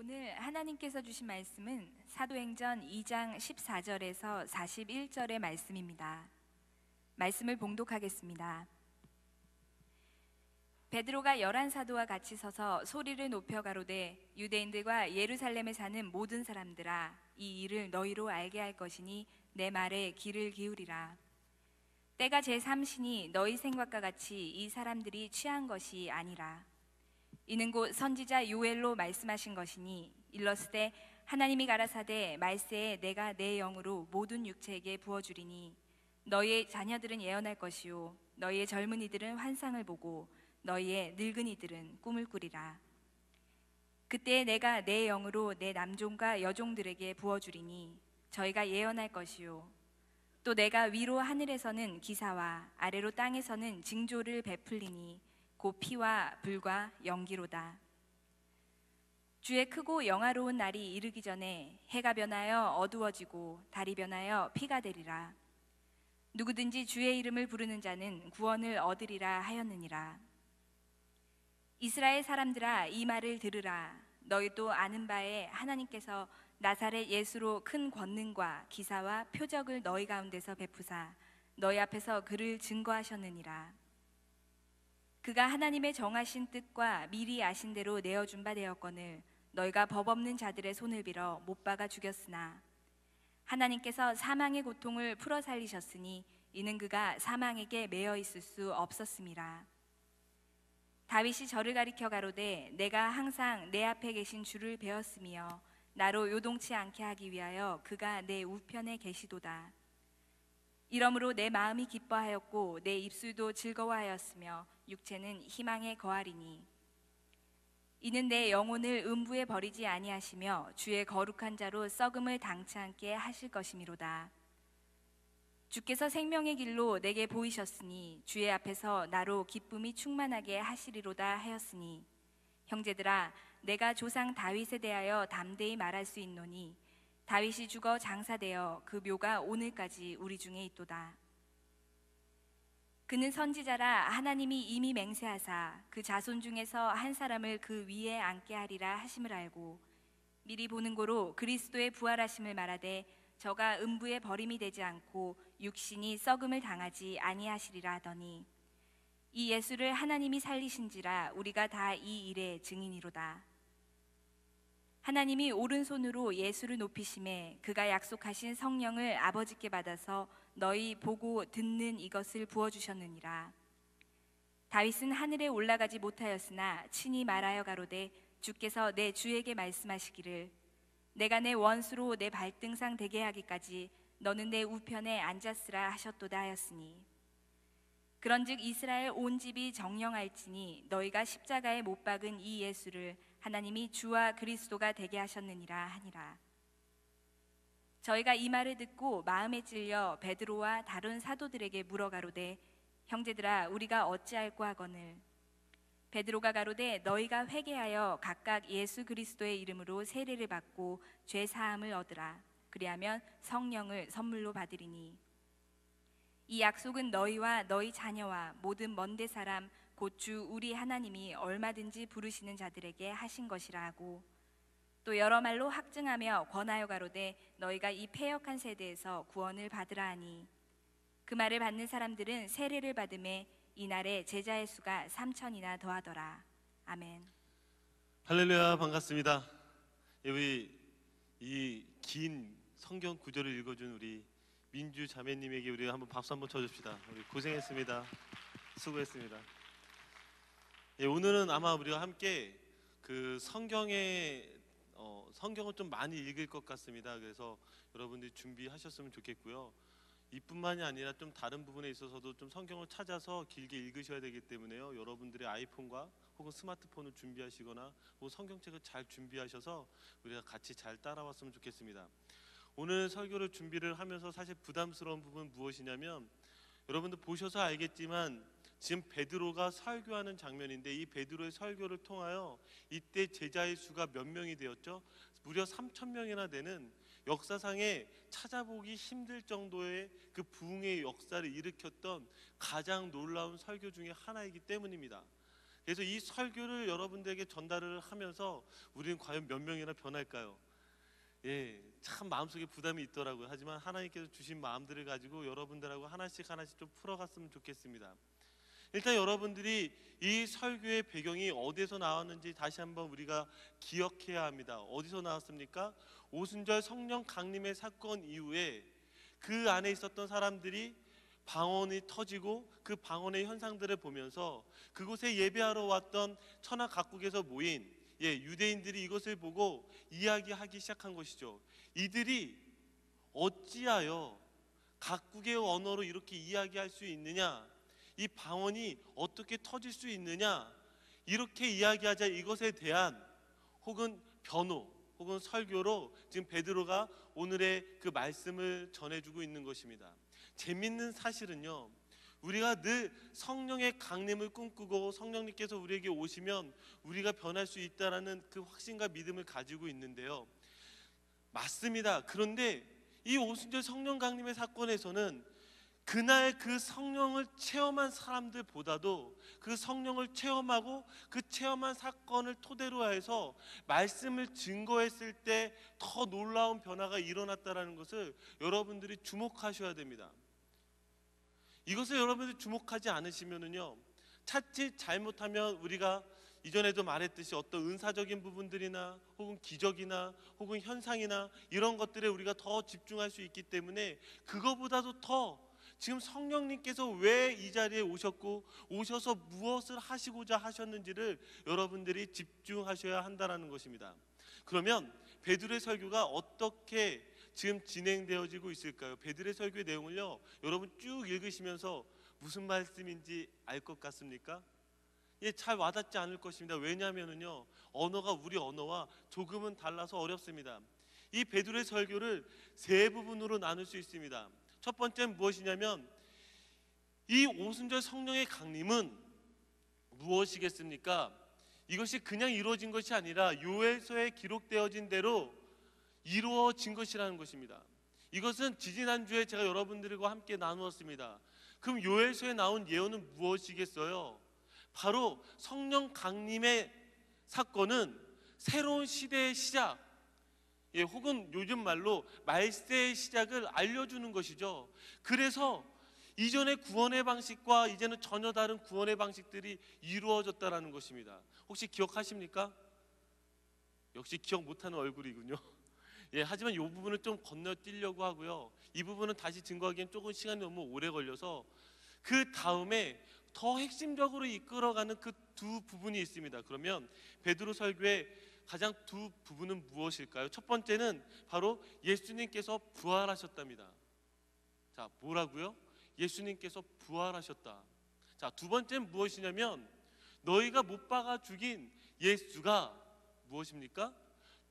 오늘 하나님께서 주신 말씀은 사도행전 2장 14절에서 41절의 말씀입니다. 말씀을 봉독하겠습니다. 베드로가 11사도와 같이 서서 소리를 높여 가로되 유대인들과 예루살렘에 사는 모든 사람들아, 이 일을 너희로 알게 할 것이니 내 말에 귀를 기울이라. 때가 제3시니 너희 생각과 같이 이 사람들이 취한 것이 아니라 이는 곧 선지자 요엘로 말씀하신 것이니 일렀으되 하나님이 가라사대 말세에 내가 내 영으로 모든 육체에게 부어주리니 너희의 자녀들은 예언할 것이요 너희의 젊은이들은 환상을 보고 너희의 늙은이들은 꿈을 꾸리라. 그때 내가 내 영으로 내 남종과 여종들에게 부어주리니 저희가 예언할 것이요 또 내가 위로 하늘에서는 기사와 아래로 땅에서는 징조를 베풀리니 곧 피와 불과 연기로다. 주의 크고 영화로운 날이 이르기 전에 해가 변하여 어두워지고 달이 변하여 피가 되리라. 누구든지 주의 이름을 부르는 자는 구원을 얻으리라 하였느니라. 이스라엘 사람들아, 이 말을 들으라. 너희도 아는 바에 하나님께서 나사렛 예수로 큰 권능과 기사와 표적을 너희 가운데서 베푸사 너희 앞에서 그를 증거하셨느니라. 그가 하나님의 정하신 뜻과 미리 아신 대로 내어준 바 되었거늘 너희가 법 없는 자들의 손을 빌어 못 박아 죽였으나 하나님께서 사망의 고통을 풀어 살리셨으니 이는 그가 사망에게 매여 있을 수 없었음이라. 다윗이 저를 가리켜 가로되 내가 항상 내 앞에 계신 주를 배웠으며 나로 요동치 않게 하기 위하여 그가 내 우편에 계시도다. 이러므로 내 마음이 기뻐하였고 내 입술도 즐거워하였으며 육체는 희망에 거하리니 이는 내 영혼을 음부에 버리지 아니하시며 주의 거룩한 자로 썩음을 당치 않게 하실 것이미로다. 주께서 생명의 길로 내게 보이셨으니 주의 앞에서 나로 기쁨이 충만하게 하시리로다 하였으니 형제들아, 내가 조상 다윗에 대하여 담대히 말할 수 있노니 다윗이 죽어 장사되어 그 묘가 오늘까지 우리 중에 있도다. 그는 선지자라 하나님이 이미 맹세하사 그 자손 중에서 한 사람을 그 위에 앉게 하리라 하심을 알고 미리 보는 고로 그리스도의 부활하심을 말하되 저가 음부에 버림이 되지 않고 육신이 썩음을 당하지 아니하시리라 하더니 이 예수를 하나님이 살리신지라 우리가 다 이 일의 증인이로다. 하나님이 오른손으로 예수를 높이심에 그가 약속하신 성령을 아버지께 받아서 너희 보고 듣는 이것을 부어주셨느니라. 다윗은 하늘에 올라가지 못하였으나 친히 말하여 가로되 주께서 내 주에게 말씀하시기를 내가 내 원수로 내 발등상 되게 하기까지 너는 내 우편에 앉았으라 하셨도다 하였으니 그런즉 이스라엘 온 집이 정령할지니 너희가 십자가에 못 박은 이 예수를 하나님이 주와 그리스도가 되게 하셨느니라 하니라. 저희가 이 말을 듣고 마음에 찔려 베드로와 다른 사도들에게 물어 가로되 형제들아, 우리가 어찌할꼬 하거늘 베드로가 가로되 너희가 회개하여 각각 예수 그리스도의 이름으로 세례를 받고 죄 사함을 얻으라. 그리하면 성령을 선물로 받으리니 이 약속은 너희와 너희 자녀와 모든 먼데 사람 곧 주 우리 하나님이 얼마든지 부르시는 자들에게 하신 것이라 하고 또 여러 말로 확증하며 권하여 가로되 너희가 이 패역한 세대에서 구원을 받으라 하니 그 말을 받는 사람들은 세례를 받음에 이날에 제자의 수가 3,000이나 더하더라. 아멘. 할렐루야, 반갑습니다. 우리 이 긴 성경 구절을 읽어준 우리 민주 자매님에게 우리가 한번 박수 한번 쳐줍시다. 우리 고생했습니다. 수고했습니다. 오늘은 아마 우리가 함께 그 성경을 좀 많이 읽을 것 같습니다. 그래서 여러분들이 준비하셨으면 좋겠고요. 이뿐만이 아니라 좀 다른 부분에 있어서도 좀 성경을 찾아서 길게 읽으셔야 되기 때문에요. 여러분들의 아이폰과 혹은 스마트폰을 준비하시거나 혹은 성경책을 잘 준비하셔서 우리가 같이 잘 따라왔으면 좋겠습니다. 오늘 설교를 준비를 하면서 사실 부담스러운 부분은 무엇이냐면 여러분들 보셔서 알겠지만 지금 베드로가 설교하는 장면인데 이 베드로의 설교를 통하여 이때 제자의 수가 몇 명이 되었죠? 무려 3,000명이나 되는 역사상에 찾아보기 힘들 정도의 그 부흥의 역사를 일으켰던 가장 놀라운 설교 중에 하나이기 때문입니다. 그래서 이 설교를 여러분들에게 전달을 하면서 우리는 과연 몇 명이나 변할까요? 예, 참 마음속에 부담이 있더라고요. 하지만 하나님께서 주신 마음들을 가지고 여러분들하고 하나씩 좀 풀어갔으면 좋겠습니다. 일단 여러분들이 이 설교의 배경이 어디서 나왔는지 다시 한번 우리가 기억해야 합니다. 어디서 나왔습니까? 오순절 성령 강림의 사건 이후에 그 안에 있었던 사람들이 방언이 터지고 그 방언의 현상들을 보면서 그곳에 예배하러 왔던 천하 각국에서 모인 유대인들이 이것을 보고 이야기하기 시작한 것이죠. 이들이 어찌하여 각국의 언어로 이렇게 이야기할 수 있느냐, 이 방언이 어떻게 터질 수 있느냐, 이렇게 이야기하자 이것에 대한 혹은 변호 혹은 설교로 지금 베드로가 오늘의 그 말씀을 전해주고 있는 것입니다. 재밌는 사실은요, 우리가 늘 성령의 강림을 꿈꾸고 성령님께서 우리에게 오시면 우리가 변할 수 있다라는 그 확신과 믿음을 가지고 있는데요, 맞습니다. 그런데 이 오순절 성령 강림의 사건에서는 그날 그 성령을 체험한 사람들보다도 그 성령을 체험하고 그 체험한 사건을 토대로 해서 말씀을 증거했을 때 더 놀라운 변화가 일어났다는 것을 여러분들이 주목하셔야 됩니다. 이것을 여러분들이 주목하지 않으시면은요, 차칫 잘못하면 우리가 이전에도 말했듯이 어떤 은사적인 부분들이나 혹은 기적이나 혹은 현상이나 이런 것들에 우리가 더 집중할 수 있기 때문에 그거보다도 더 지금 성령님께서 왜 이 자리에 오셨고 오셔서 무엇을 하시고자 하셨는지를 여러분들이 집중하셔야 한다는 것입니다. 그러면 베드로의 설교가 어떻게 지금 진행되어지고 있을까요? 베드로의 설교의 내용을요, 여러분 쭉 읽으시면서 무슨 말씀인지 알 것 같습니까? 잘 와닿지 않을 것입니다. 왜냐하면요, 언어가 우리 언어와 조금은 달라서 어렵습니다. 이 베드로의 설교를 세 부분으로 나눌 수 있습니다. 첫 번째는 무엇이냐면, 이 오순절 성령의 강림은 무엇이겠습니까? 이것이 그냥 이루어진 것이 아니라 요엘서에 기록되어진 대로 이루어진 것이라는 것입니다. 이것은 지지난주에 제가 여러분들과 함께 나누었습니다. 그럼 요엘서에 나온 예언은 무엇이겠어요? 바로 성령 강림의 사건은 새로운 시대의 시작, 혹은 요즘 말로 말세의 시작을 알려주는 것이죠. 그래서 이전의 구원의 방식과 이제는 전혀 다른 구원의 방식들이 이루어졌다는 것입니다. 혹시 기억하십니까? 역시 기억 못하는 얼굴이군요. 하지만 이 부분을 좀 건너뛰려고 하고요, 이 부분은 다시 증거하기엔 조금 시간이 너무 오래 걸려서 그 다음에 더 핵심적으로 이끌어가는 그 두 부분이 있습니다. 그러면 베드로 설교의 가장 두 부분은 무엇일까요? 첫 번째는 바로 예수님께서 부활하셨답니다. 자, 뭐라고요? 예수님께서 부활하셨다. 자, 두 번째는 무엇이냐면, 너희가 못 박아 죽인 예수가 무엇입니까?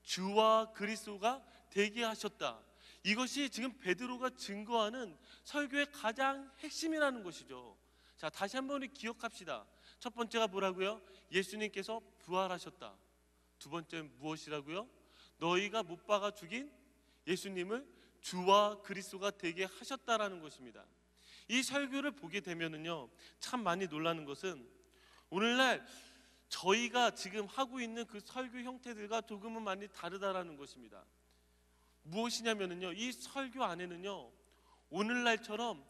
주와 그리스도가 되게 하셨다. 이것이 지금 베드로가 증거하는 설교의 가장 핵심이라는 것이죠. 자, 다시 한번 기억합시다. 첫 번째가 뭐라고요? 예수님께서 부활하셨다. 두 번째는 무엇이라고요? 너희가 못 박아 죽인 예수님을 주와 그리스도가 되게 하셨다라는 것입니다. 이 설교를 보게 되면은요, 참 많이 놀라는 것은 오늘날 저희가 지금 하고 있는 그 설교 형태들과 조금은 많이 다르다라는 것입니다. 무엇이냐면은요, 이 설교 안에는요, 오늘날처럼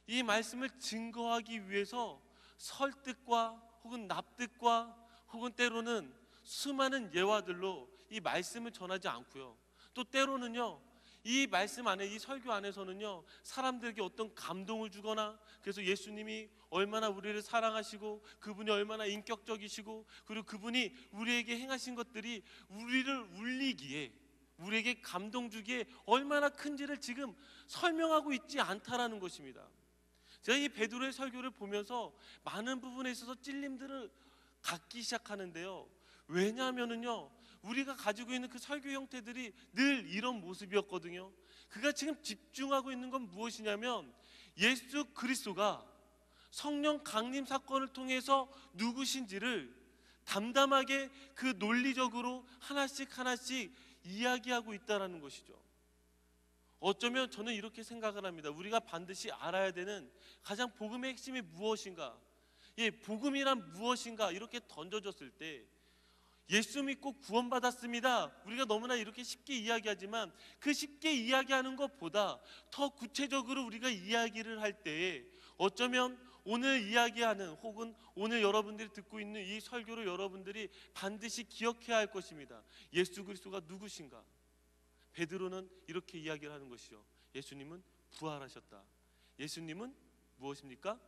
이 말씀을 증거하기 위해서 설득과 혹은 납득과 혹은 때로는 수많은 예화들로 이 말씀을 전하지 않고요, 또 때로는요, 이 말씀 안에, 이 설교 안에서는요, 사람들에게 어떤 감동을 주거나, 그래서 예수님이 얼마나 우리를 사랑하시고 그분이 얼마나 인격적이시고 그리고 그분이 우리에게 행하신 것들이 우리를 울리기에, 우리에게 감동 주기에 얼마나 큰지를 지금 설명하고 있지 않다라는 것입니다. 제가 이 베드로의 설교를 보면서 많은 부분에 있어서 찔림들을 갖기 시작하는데요, 왜냐하면은요, 우리가 가지고 있는 그 설교 형태들이 늘 이런 모습이었거든요. 그가 지금 집중하고 있는 건 무엇이냐면, 예수 그리스도가 성령 강림 사건을 통해서 누구신지를 담담하게 그 논리적으로 하나씩 이야기하고 있다는 것이죠. 어쩌면 저는 이렇게 생각을 합니다. 우리가 반드시 알아야 되는 가장 복음의 핵심이 무엇인가? 예, 복음이란 무엇인가 이렇게 던져졌을 때 예수 믿고 구원받았습니다, 우리가 너무나 이렇게 쉽게 이야기하지만 그 쉽게 이야기하는 것보다 더 구체적으로 우리가 이야기를 할 때에 어쩌면 오늘 이야기하는 혹은 오늘 여러분들이 듣고 있는 이 설교를 여러분들이 반드시 기억해야 할 것입니다. 예수 그리스도가 누구신가? 베드로는 이렇게 이야기를 하는 것이요, 예수님은 부활하셨다. 예수님은 무엇입니까?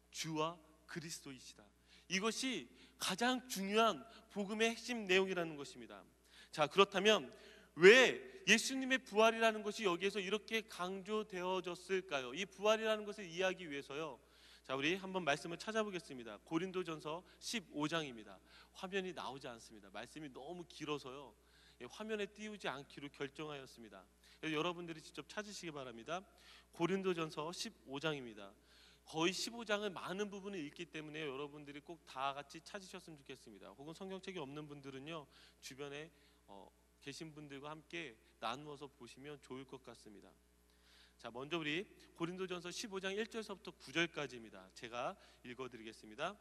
주와 그리스도이시다. 이것이 가장 중요한 복음의 핵심 내용이라는 것입니다. 자, 그렇다면 왜 예수님의 부활이라는 것이 여기에서 이렇게 강조되어졌을까요? 이 부활이라는 것을 이해하기 위해서요, 자, 우리 한번 말씀을 찾아보겠습니다. 고린도전서 15장입니다. 화면이 나오지 않습니다. 말씀이 너무 길어서요, 화면에 띄우지 않기로 결정하였습니다. 그래서 여러분들이 직접 찾으시기 바랍니다. 고린도전서 15장입니다. 거의 15장을 많은 부분을 읽기 때문에 여러분들이 꼭 다 같이 찾으셨으면 좋겠습니다. 혹은 성경책이 없는 분들은요, 주변에 계신 분들과 함께 나누어서 보시면 좋을 것 같습니다. 자, 먼저 우리 고린도전서 15장 1절서부터 9절까지입니다. 제가 읽어드리겠습니다.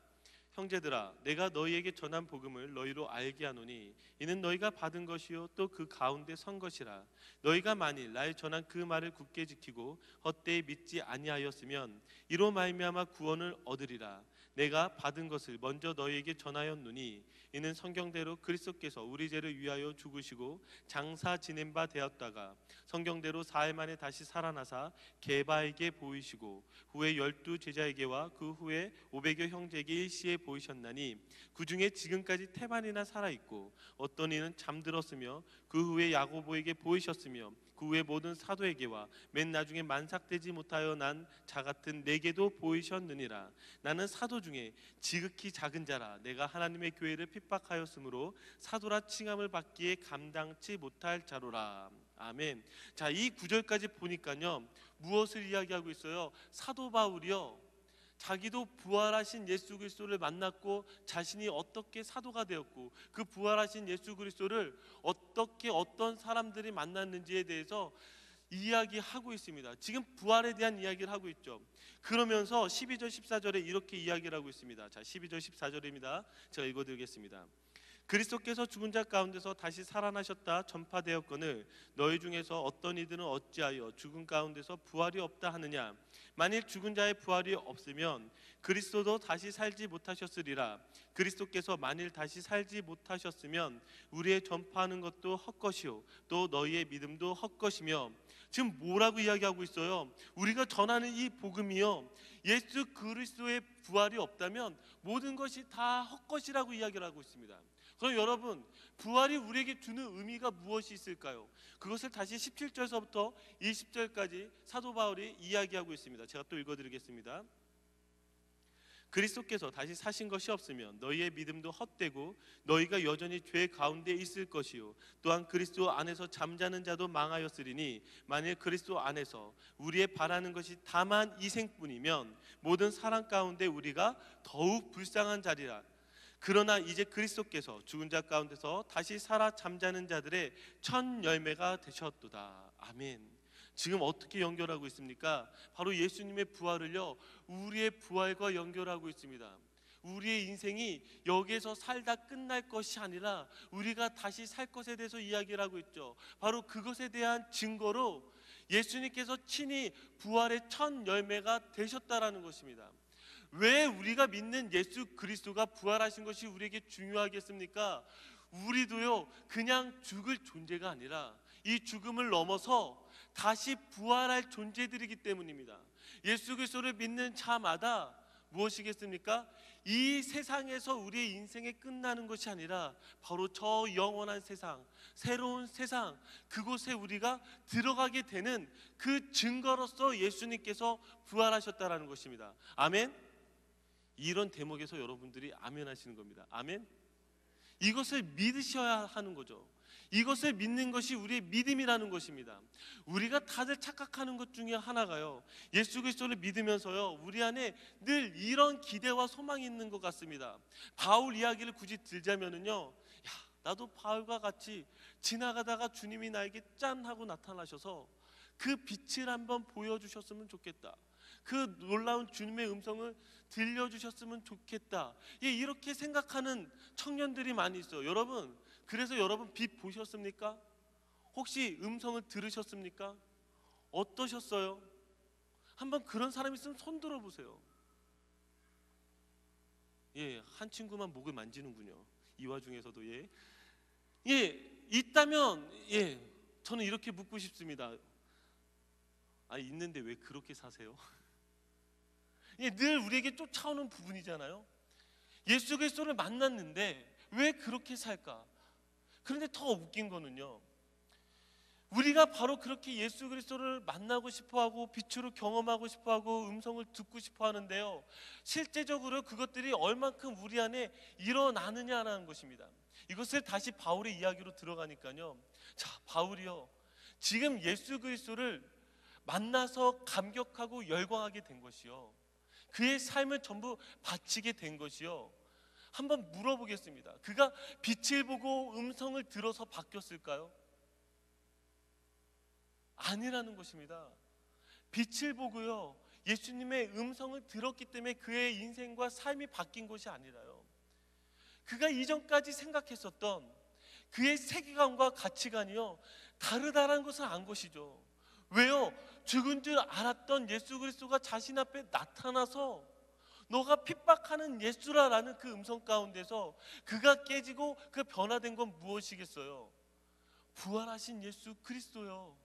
형제들아, 내가 너희에게 전한 복음을 너희로 알게 하노니 이는 너희가 받은 것이요 또 그 가운데 선 것이라. 너희가 만일 나의 전한 그 말을 굳게 지키고 헛되이 믿지 아니하였으면 이로 말미암아 구원을 얻으리라. 내가 받은 것을 먼저 너희에게 전하였노니 이는 성경대로 그리스도께서 우리 죄를 위하여 죽으시고 장사 지낸 바 되었다가 성경대로 사흘 만에 다시 살아나사 게바에게 보이시고 후에 12 제자에게와 그 후에 500여 형제에게 일시에 보이셨나니 그 중에 지금까지 태반이나 살아있고 어떤 이는 잠들었으며 그 후에 야고보에게 보이셨으며 그 후에 모든 사도에게와 맨 나중에 만삭되지 못하여 난 자 같은 내게도 보이셨느니라. 나는 사도 중에 지극히 작은 자라. 내가 하나님의 교회를 핍박하였으므로 사도라 칭함을 받기에 감당치 못할 자로라. 아멘. 자, 이 구절까지 보니까요, 무엇을 이야기하고 있어요? 사도 바울이요, 자기도 부활하신 예수 그리스도를 만났고 자신이 어떻게 사도가 되었고 그 부활하신 예수 그리스도를 어떻게 어떤 사람들이 만났는지에 대해서 이야기하고 있습니다. 지금 부활에 대한 이야기를 하고 있죠. 그러면서 12절 14절에 이렇게 이야기를 하고 있습니다. 자, 12절 14절입니다. 제가 읽어드리겠습니다. 그리스도께서 죽은 자 가운데서 다시 살아나셨다 전파되었거늘 너희 중에서 어떤 이들은 어찌하여 죽은 가운데서 부활이 없다 하느냐. 만일 죽은 자의 부활이 없으면 그리스도도 다시 살지 못하셨으리라. 그리스도께서 만일 다시 살지 못하셨으면 우리의 전파하는 것도 헛것이요 또 너희의 믿음도 헛것이며. 지금 뭐라고 이야기하고 있어요? 우리가 전하는 이 복음이요, 예수 그리스도의 부활이 없다면 모든 것이 다 헛것이라고 이야기를 하고 있습니다. 그럼 여러분, 부활이 우리에게 주는 의미가 무엇이 있을까요? 그것을 다시 17절서부터 20절까지 사도 바울이 이야기하고 있습니다. 제가 또 읽어드리겠습니다. 그리스도께서 다시 사신 것이 없으면 너희의 믿음도 헛되고 너희가 여전히 죄 가운데 있을 것이요 또한 그리스도 안에서 잠자는 자도 망하였으리니 만일 그리스도 안에서 우리의 바라는 것이 다만 이생뿐이면 모든 사랑 가운데 우리가 더욱 불쌍한 자리라. 그러나 이제 그리스도께서 죽은 자 가운데서 다시 살아 잠자는 자들의 첫 열매가 되셨도다. 아멘. 지금 어떻게 연결하고 있습니까? 바로 예수님의 부활을요, 우리의 부활과 연결하고 있습니다. 우리의 인생이 여기에서 살다 끝날 것이 아니라 우리가 다시 살 것에 대해서 이야기를 하고 있죠. 바로 그것에 대한 증거로 예수님께서 친히 부활의 첫 열매가 되셨다라는 것입니다. 왜 우리가 믿는 예수 그리스도가 부활하신 것이 우리에게 중요하겠습니까? 우리도요, 그냥 죽을 존재가 아니라 이 죽음을 넘어서 다시 부활할 존재들이기 때문입니다. 예수 그리스도를 믿는 자마다 무엇이겠습니까? 이 세상에서 우리의 인생이 끝나는 것이 아니라 바로 저 영원한 세상, 새로운 세상, 그곳에 우리가 들어가게 되는 그 증거로서 예수님께서 부활하셨다라는 것입니다. 아멘. 이런 대목에서 여러분들이 아멘 하시는 겁니다. 아멘. 이것을 믿으셔야 하는 거죠. 이것을 믿는 것이 우리의 믿음이라는 것입니다. 우리가 다들 착각하는 것 중에 하나가요, 예수 그리스도를 믿으면서요, 우리 안에 늘 이런 기대와 소망이 있는 것 같습니다. 바울 이야기를 굳이 들자면은요, 나도 바울과 같이 지나가다가 주님이 나에게 짠 하고 나타나셔서 그 빛을 한번 보여주셨으면 좋겠다. 그 놀라운 주님의 음성을 들려주셨으면 좋겠다. 예, 이렇게 생각하는 청년들이 많이 있어요. 여러분, 그래서 여러분 빛 보셨습니까? 혹시 음성을 들으셨습니까? 어떠셨어요? 한번 그런 사람 있으면 손 들어보세요. 예, 한 친구만 목을 만지는군요. 이 와중에서도. 있다면 저는 이렇게 묻고 싶습니다. 있는데 왜 그렇게 사세요? 늘 우리에게 쫓아오는 부분이잖아요. 예수 그리스도를 만났는데 왜 그렇게 살까? 그런데 더 웃긴 거는요, 우리가 바로 그렇게 예수 그리스도를 만나고 싶어하고 빛으로 경험하고 싶어하고 음성을 듣고 싶어 하는데요, 실제적으로 그것들이 얼만큼 우리 안에 일어나느냐라는 것입니다. 이것을 다시 바울의 이야기로 들어가니까요, 자, 바울이요, 지금 예수 그리스도를 만나서 감격하고 열광하게 된 것이요, 그의 삶을 전부 바치게 된 것이요, 한번 물어보겠습니다. 그가 빛을 보고 음성을 들어서 바뀌었을까요? 아니라는 것입니다. 빛을 보고요, 예수님의 음성을 들었기 때문에 그의 인생과 삶이 바뀐 것이 아니라요, 그가 이전까지 생각했었던 그의 세계관과 가치관이요, 다르다는 것을 안 것이죠. 왜요? 죽은 줄 알았던 예수 그리스도가 자신 앞에 나타나서 너가 핍박하는 예수라라는 그 음성 가운데서 그가 깨지고 그 변화된 건 무엇이겠어요? 부활하신 예수 그리스도요.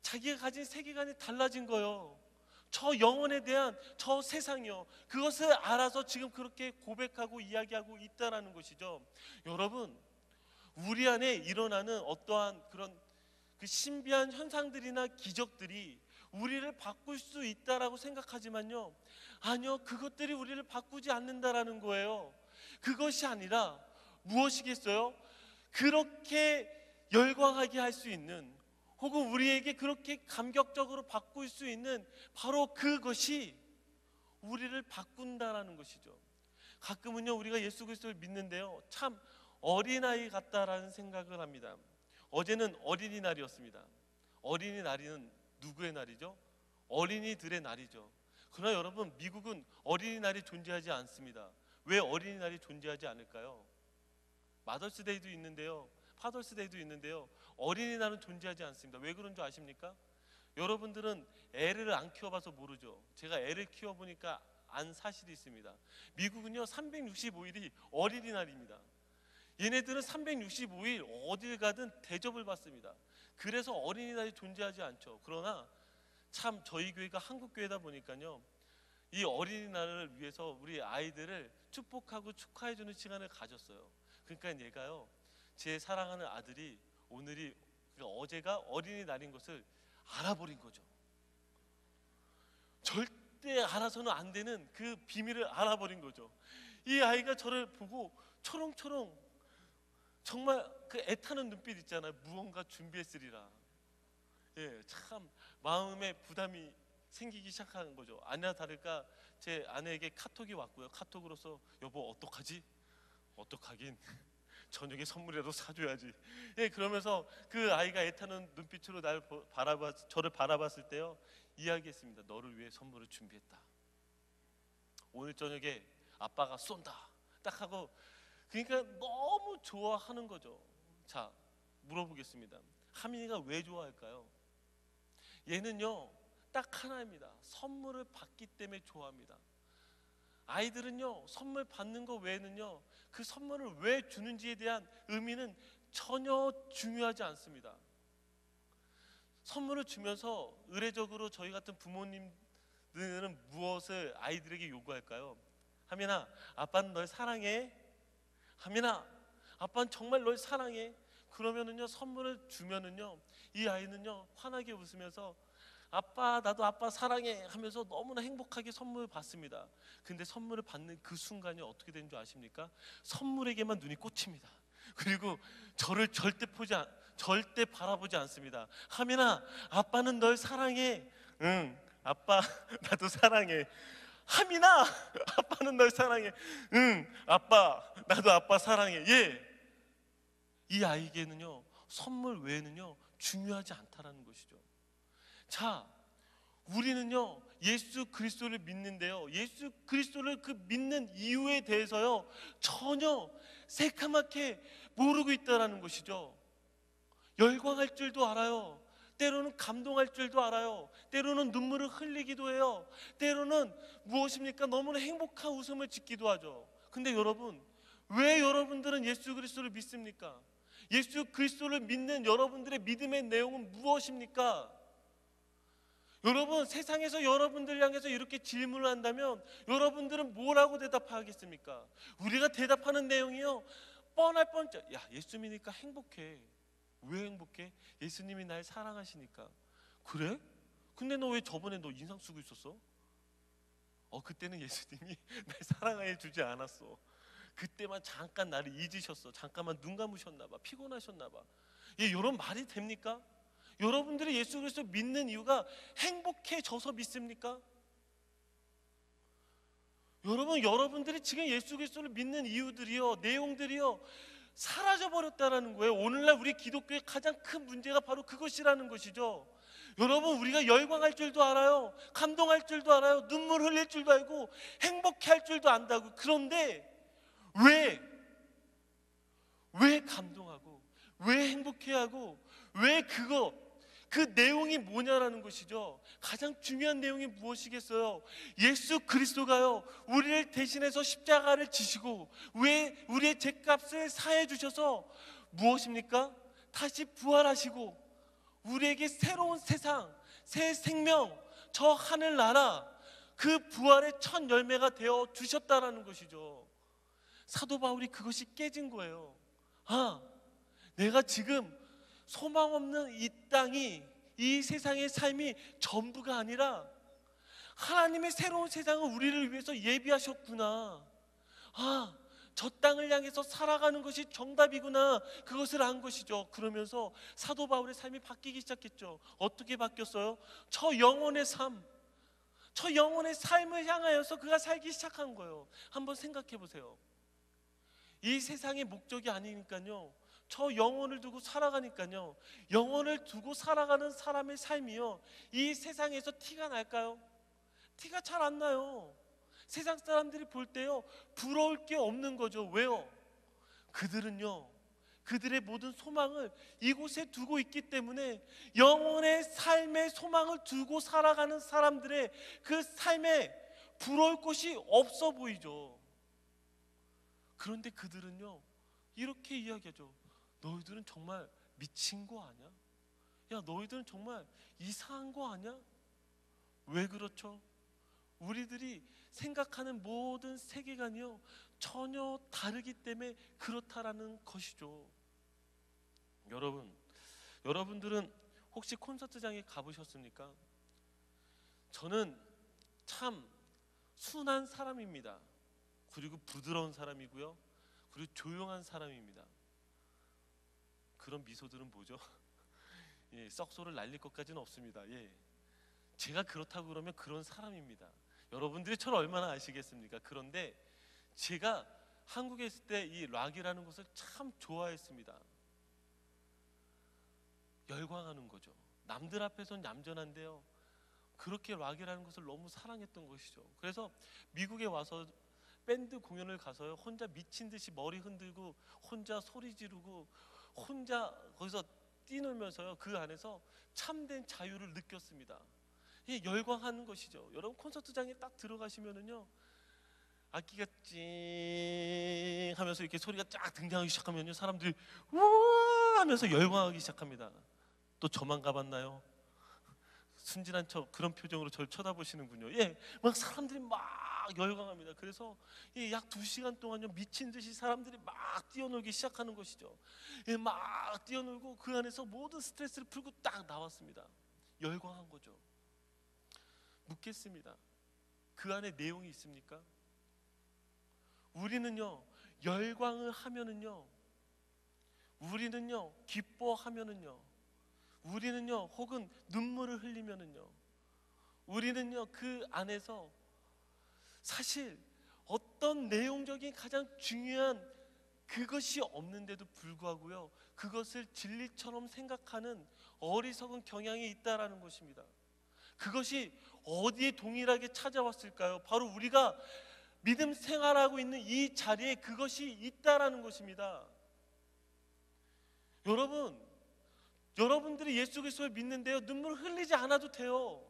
자기가 가진 세계관이 달라진 거요. 저 영혼에 대한 저 세상이요, 그것을 알아서 지금 그렇게 고백하고 이야기하고 있다라는 것이죠. 여러분, 우리 안에 일어나는 어떠한 그런 그 신비한 현상들이나 기적들이 우리를 바꿀 수 있다라고 생각하지만요, 아니요, 그것들이 우리를 바꾸지 않는다라는 거예요. 그것이 아니라 무엇이겠어요? 그렇게 열광하게 할 수 있는, 혹은 우리에게 그렇게 감격적으로 바꿀 수 있는 바로 그것이 우리를 바꾼다라는 것이죠. 가끔은요, 우리가 예수 그리스도를 믿는데요, 참 어린아이 같다라는 생각을 합니다. 어제는 어린이날이었습니다. 어린이날은 누구의 날이죠? 어린이들의 날이죠. 그러나 여러분, 미국은 어린이날이 존재하지 않습니다. 왜 어린이날이 존재하지 않을까요? 마더스데이도 있는데요, 파더스데이도 있는데요, 어린이날은 존재하지 않습니다. 왜 그런 줄 아십니까? 여러분들은 애를 안 키워봐서 모르죠. 제가 애를 키워보니까 안 사실이 있습니다. 미국은요, 365일이 어린이날입니다. 얘네들은 365일 어딜 가든 대접을 받습니다. 그래서 어린이날이 존재하지 않죠. 그러나 참 저희 교회가 한국교회다 보니까요, 이 어린이날을 위해서 우리 아이들을 축복하고 축하해주는 시간을 가졌어요. 그러니까 얘가요, 제 사랑하는 아들이 오늘이, 그러니까 어제가 어린이날인 것을 알아버린 거죠. 절대 알아서는 안 되는 그 비밀을 알아버린 거죠. 이 아이가 저를 보고 초롱초롱, 정말 그 애타는 눈빛 있잖아요. 무언가 준비했으리라. 참 마음에 부담이 생기기 시작하는 거죠. 아니나 다를까 제 아내에게 카톡이 왔고요. 카톡으로서 여보 어떡하지? 어떡하긴 저녁에 선물이라도 사줘야지. 그러면서 그 아이가 애타는 눈빛으로 저를 바라봤을 때요, 이야기했습니다. 너를 위해 선물을 준비했다. 오늘 저녁에 아빠가 쏜다. 딱 하고, 그러니까 너무 좋아하는 거죠. 자, 물어보겠습니다. 하민이가 왜 좋아할까요? 얘는요, 딱 하나입니다. 선물을 받기 때문에 좋아합니다. 아이들은요, 선물 받는 거 외에는요, 그 선물을 왜 주는지에 대한 의미는 전혀 중요하지 않습니다. 선물을 주면서 의례적으로 저희 같은 부모님들은 무엇을 아이들에게 요구할까요? 하민아, 아빠는 널 사랑해. 하민아, 아빠는 정말 널 사랑해. 그러면은요, 선물을 주면은요, 이 아이는요, 환하게 웃으면서 아빠, 나도 아빠 사랑해 하면서 너무나 행복하게 선물을 받습니다. 근데 선물을 받는 그 순간이 어떻게 되는 줄 아십니까? 선물에게만 눈이 꽂힙니다. 그리고 저를 절대 바라보지 않습니다. 하민아, 아빠는 널 사랑해. 응, 아빠, 나도 사랑해. 하민아, 아빠는 널 사랑해. 응, 아빠, 나도 아빠 사랑해. 이 아이에게는요, 선물 외에는요, 중요하지 않다라는 것이죠. 자, 우리는요 예수 그리스도를 믿는데요, 예수 그리스도를 그 믿는 이유에 대해서요 전혀 새카맣게 모르고 있다라는 것이죠. 열광할 줄도 알아요. 때로는 감동할 줄도 알아요. 때로는 눈물을 흘리기도 해요. 때로는 무엇입니까? 너무나 행복한 웃음을 짓기도 하죠. 근데 여러분, 왜 여러분들은 예수 그리스도를 믿습니까? 예수 그리스도를 믿는 여러분들의 믿음의 내용은 무엇입니까? 여러분, 세상에서 여러분들 향해서 이렇게 질문을 한다면 여러분들은 뭐라고 대답하겠습니까? 우리가 대답하는 내용이요 뻔할 뻔짜. 야, 예수 믿으니까 행복해. 왜 행복해? 예수님이 날 사랑하시니까. 그래? 근데 너 왜 저번에 너 인상 쓰고 있었어? 그때는 예수님이 날 사랑해 주지 않았어. 그때만 잠깐 나를 잊으셨어. 잠깐만 눈 감으셨나 봐. 피곤하셨나 봐. 예, 이런 말이 됩니까? 여러분들이 예수 그리스도 믿는 이유가 행복해져서 믿습니까? 여러분, 여러분들이 지금 예수 그리스도를 믿는 이유들이요, 내용들이요 사라져 버렸다라는 거예요. 오늘날 우리 기독교의 가장 큰 문제가 바로 그것이라는 것이죠. 여러분, 우리가 열광할 줄도 알아요. 감동할 줄도 알아요. 눈물 흘릴 줄도 알고 행복해할 줄도 안다고. 그런데 왜 감동하고 왜 행복해하고 왜 그 내용이 뭐냐라는 것이죠. 가장 중요한 내용이 무엇이겠어요? 예수 그리스도가요 우리를 대신해서 십자가를 지시고 왜 우리의 죄값을 사해 주셔서 무엇입니까? 다시 부활하시고 우리에게 새로운 세상, 새 생명, 저 하늘나라, 그 부활의 첫 열매가 되어 주셨다라는 것이죠. 사도 바울이 그것이 깨진 거예요. 내가 지금 소망 없는 이 땅이, 이 세상의 삶이 전부가 아니라 하나님의 새로운 세상을 우리를 위해서 예비하셨구나. 저 땅을 향해서 살아가는 것이 정답이구나. 그것을 안 것이죠. 그러면서 사도 바울의 삶이 바뀌기 시작했죠. 어떻게 바뀌었어요? 저 영혼의 삶을 향하여서 그가 살기 시작한 거예요. 한번 생각해 보세요. 이 세상의 목적이 아니니까요, 저 영혼을 두고 살아가니까요, 영혼을 두고 살아가는 사람의 삶이요 이 세상에서 티가 날까요? 티가 잘 안 나요. 세상 사람들이 볼 때요 부러울 게 없는 거죠. 왜요? 그들은요 그들의 모든 소망을 이곳에 두고 있기 때문에 영혼의 삶의 소망을 두고 살아가는 사람들의 그 삶에 부러울 것이 없어 보이죠. 그런데 그들은요 이렇게 이야기하죠. 너희들은 정말 미친 거 아니야? 야, 너희들은 정말 이상한 거 아니야? 왜 그렇죠? 우리들이 생각하는 모든 세계관이요 전혀 다르기 때문에 그렇다라는 것이죠. 여러분들은 혹시 콘서트장에 가보셨습니까? 저는 참 순한 사람입니다. 그리고 부드러운 사람이고요, 그리고 조용한 사람입니다. 그런 미소들은 뭐죠? 예, 썩소를 날릴 것까지는 없습니다. 예, 제가 그렇다고 그러면 그런 사람입니다. 여러분들이 저를 얼마나 아시겠습니까? 그런데 제가 한국에 있을 때 이 락이라는 것을 참 좋아했습니다. 열광하는 거죠. 남들 앞에서는 얌전한데요, 그렇게 락이라는 것을 너무 사랑했던 것이죠. 그래서 미국에 와서 밴드 공연을 가서요 혼자 미친 듯이 머리 흔들고 혼자 소리 지르고 혼자 거기서 뛰놀면서요 그 안에서 참된 자유를 느꼈습니다. 이 열광하는 것이죠. 여러분, 콘서트장에 딱 들어가시면은요 악기가 찡 하면서 이렇게 소리가 쫙 등장하기 시작하면요 사람들이 우와 하면서 열광하기 시작합니다. 또 저만 가봤나요? 순진한 척 그런 표정으로 저를 쳐다보시는군요. 예, 막 사람들이 막 열광합니다. 그래서 약 2시간 동안요 미친 듯이 사람들이 막 뛰어놀기 시작하는 것이죠. 예, 막 뛰어놀고 그 안에서 모든 스트레스를 풀고 딱 나왔습니다. 열광한 거죠. 묻겠습니다. 그 안에 내용이 있습니까? 우리는요 열광을 하면은요, 우리는요 기뻐하면은요, 우리는요 혹은 눈물을 흘리면은요, 우리는요 그 안에서 사실 어떤 내용적인 가장 중요한 그것이 없는데도 불구하고요 그것을 진리처럼 생각하는 어리석은 경향이 있다라는 것입니다. 그것이 어디에 동일하게 찾아왔을까요? 바로 우리가 믿음 생활하고 있는 이 자리에 그것이 있다라는 것입니다. 여러분들이 예수 그리스도를 믿는데요, 눈물 흘리지 않아도 돼요.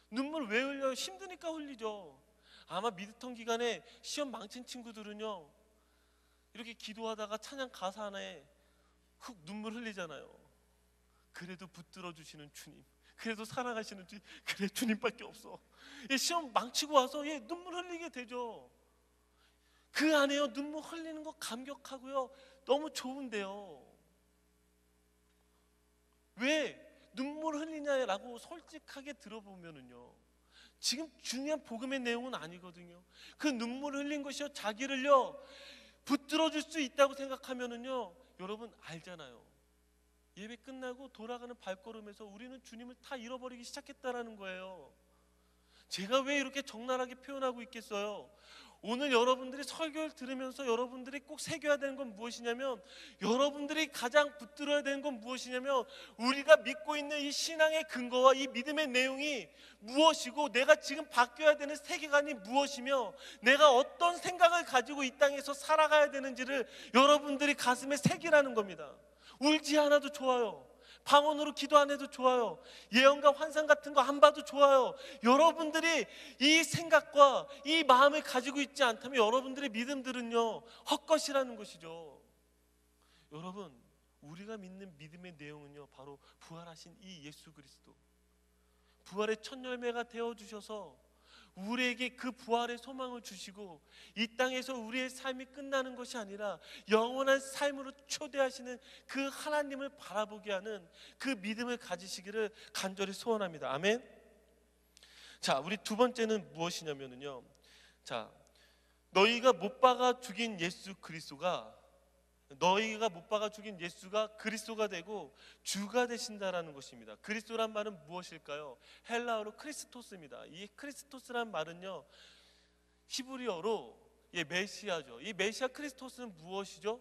눈물 왜 흘려요? 힘드니까 흘리죠. 아마 미드텀 기간에 시험 망친 친구들은요, 이렇게 기도하다가 찬양 가사 하나에 훅 눈물 흘리잖아요. 그래도 붙들어 주시는 주님, 그래도 사랑하시는 주님, 그래 주님밖에 없어. 시험 망치고 와서 눈물 흘리게 되죠. 그 안에요, 눈물 흘리는 거 감격하고요, 너무 좋은데요, 왜 눈물 흘리냐라고 솔직하게 들어보면은요, 지금 중요한 복음의 내용은 아니거든요. 그 눈물 흘린 것이요, 자기를요 붙들어 줄 수 있다고 생각하면은요, 여러분 알잖아요. 예배 끝나고 돌아가는 발걸음에서 우리는 주님을 다 잃어버리기 시작했다라는 거예요. 제가 왜 이렇게 적나라하게 표현하고 있겠어요? 오늘 여러분들이 설교를 들으면서 여러분들이 꼭 새겨야 되는 건 무엇이냐면, 여러분들이 가장 붙들어야 되는 건 무엇이냐면, 우리가 믿고 있는 이 신앙의 근거와 이 믿음의 내용이 무엇이고, 내가 지금 바뀌어야 되는 세계관이 무엇이며, 내가 어떤 생각을 가지고 이 땅에서 살아가야 되는지를 여러분들이 가슴에 새기라는 겁니다. 울지 않아도 좋아요. 방언으로 기도 안 해도 좋아요. 예언과 환상 같은 거 안 봐도 좋아요. 여러분들이 이 생각과 이 마음을 가지고 있지 않다면 여러분들의 믿음들은요, 헛것이라는 것이죠. 여러분, 우리가 믿는 믿음의 내용은요, 바로 부활하신 이 예수 그리스도, 부활의 첫 열매가 되어주셔서 우리에게 그 부활의 소망을 주시고, 이 땅에서 우리의 삶이 끝나는 것이 아니라 영원한 삶으로 초대하시는 그 하나님을 바라보게 하는 그 믿음을 가지시기를 간절히 소원합니다. 아멘. 자, 우리 두 번째는 무엇이냐면요, 자, 너희가 못 박아 죽인 예수 그리스도가, 너희가 못 박아 죽인 예수가 그리스도가 되고 주가 되신다라는 것입니다. 그리스도란 말은 무엇일까요? 헬라어로 크리스토스입니다. 이 크리스토스란 말은요, 히브리어로 메시아죠. 이 메시아 크리스토스는 무엇이죠?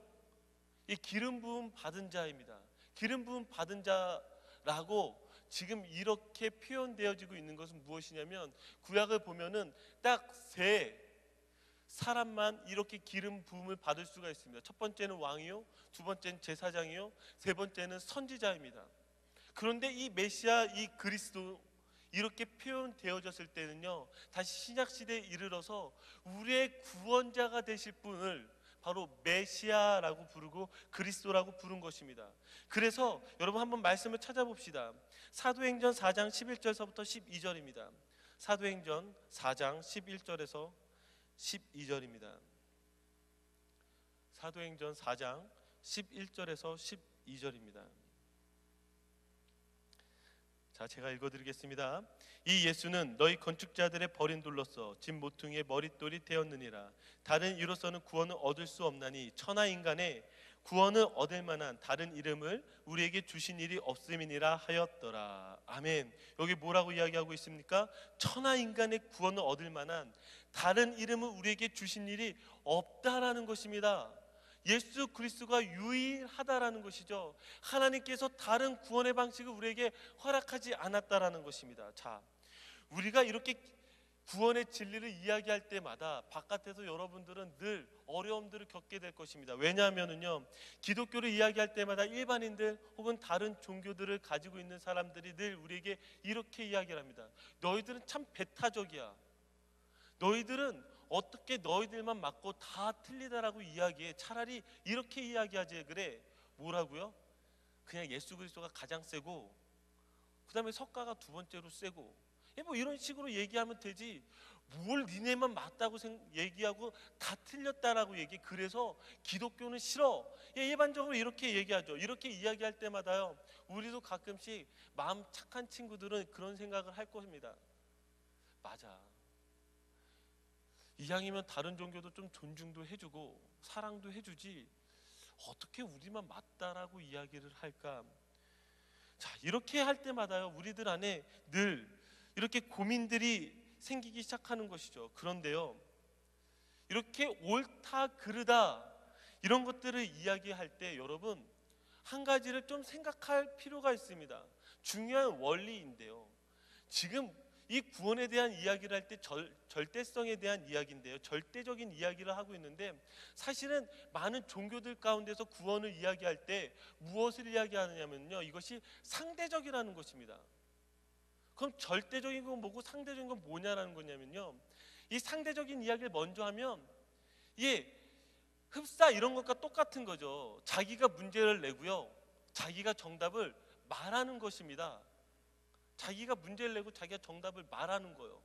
이 기름 부음 받은 자입니다. 기름 부음 받은 자라고 지금 이렇게 표현되어지고 있는 것은 무엇이냐면, 구약을 보면은 딱 세 사람만 이렇게 기름 부음을 받을 수가 있습니다. 첫 번째는 왕이요, 두 번째는 제사장이요, 세 번째는 선지자입니다. 그런데 이 메시아, 이 그리스도 이렇게 표현되어졌을 때는요, 다시 신약 시대에 이르러서 우리의 구원자가 되실 분을 바로 메시아라고 부르고 그리스도라고 부른 것입니다. 그래서 여러분 한번 말씀을 찾아봅시다. 사도행전 4장 11절서부터 12절입니다. 사도행전 4장 11절에서 12절입니다. 사도행전 4장 11절에서 12절입니다. 자, 제가 읽어드리겠습니다. 이 예수는 너희 건축자들의 버린 돌로서 집 모퉁이의 머릿돌이 되었느니라. 다른 이로서는 구원을 얻을 수 없나니 천하 인간의 구원을 얻을 만한 다른 이름을 우리에게 주신 일이 없음이니라 하였더라. 아멘. 여기 뭐라고 이야기하고 있습니까? 천하 인간의 구원을 얻을 만한 다른 이름을 우리에게 주신 일이 없다라는 것입니다. 예수 그리스도가 유일하다라는 것이죠. 하나님께서 다른 구원의 방식을 우리에게 허락하지 않았다라는 것입니다. 자, 우리가 이렇게 구원의 진리를 이야기할 때마다 바깥에서 여러분들은 늘 어려움들을 겪게 될 것입니다. 왜냐하면요, 기독교를 이야기할 때마다 일반인들 혹은 다른 종교들을 가지고 있는 사람들이 늘 우리에게 이렇게 이야기를 합니다. 너희들은 참 배타적이야. 너희들은 어떻게 너희들만 맞고 다 틀리다라고 이야기해. 차라리 이렇게 이야기하지. 그래, 뭐라고요? 그냥 예수 그리스도가 가장 세고 그 다음에 석가가 두 번째로 세고, 뭐 이런 식으로 얘기하면 되지, 뭘 니네만 맞다고 얘기하고 다 틀렸다라고 얘기해. 그래서 기독교는 싫어. 일반적으로 이렇게 얘기하죠. 이렇게 이야기할 때마다요, 우리도 가끔씩 마음 착한 친구들은 그런 생각을 할 것입니다. 맞아, 이왕이면 다른 종교도 좀 존중도 해주고 사랑도 해주지, 어떻게 우리만 맞다라고 이야기를 할까? 자, 이렇게 할 때마다요, 우리들 안에 늘 이렇게 고민들이 생기기 시작하는 것이죠. 그런데요, 이렇게 옳다 그르다 이런 것들을 이야기할 때 여러분, 한 가지를 좀 생각할 필요가 있습니다. 중요한 원리인데요. 지금 이 구원에 대한 이야기를 할 때 절대성에 대한 이야기인데요. 절대적인 이야기를 하고 있는데, 사실은 많은 종교들 가운데서 구원을 이야기할 때 무엇을 이야기하느냐면요, 이것이 상대적이라는 것입니다. 그럼 절대적인 건 뭐고 상대적인 건 뭐냐라는 거냐면요, 이 상대적인 이야기를 먼저 하면 흡사 이런 것과 똑같은 거죠. 자기가 문제를 내고요, 자기가 정답을 말하는 것입니다. 자기가 문제를 내고 자기가 정답을 말하는 거예요.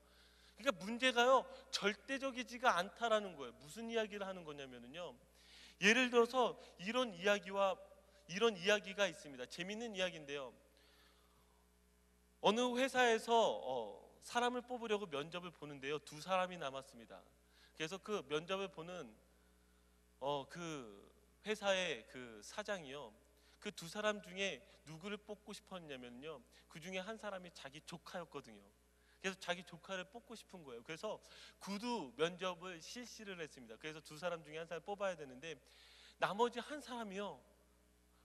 그러니까 문제가요, 절대적이지가 않다라는 거예요. 무슨 이야기를 하는 거냐면요, 예를 들어서 이런 이야기가 있습니다. 재밌는 이야기인데요. 어느 회사에서 사람을 뽑으려고 면접을 보는데요, 두 사람이 남았습니다. 그래서 그 면접을 보는 그 회사의 그 사장이요, 그 두 사람 중에 누구를 뽑고 싶었냐면요, 그 중에 한 사람이 자기 조카였거든요. 그래서 자기 조카를 뽑고 싶은 거예요. 그래서 구두 면접을 실시를 했습니다. 그래서 두 사람 중에 한 사람을 뽑아야 되는데, 나머지 한 사람이요,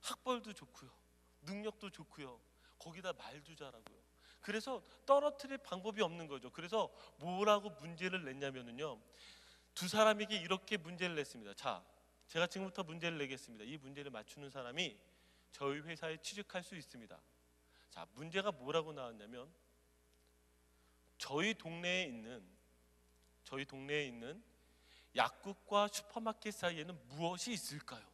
학벌도 좋고요, 능력도 좋고요, 거기다 말도 잘하고요. 그래서 떨어뜨릴 방법이 없는 거죠. 그래서 뭐라고 문제를 냈냐면요, 두 사람에게 이렇게 문제를 냈습니다. 자, 제가 지금부터 문제를 내겠습니다. 이 문제를 맞추는 사람이 저희 회사에 취직할 수 있습니다. 자, 문제가 뭐라고 나왔냐면, 저희 동네에 있는 약국과 슈퍼마켓 사이에는 무엇이 있을까요?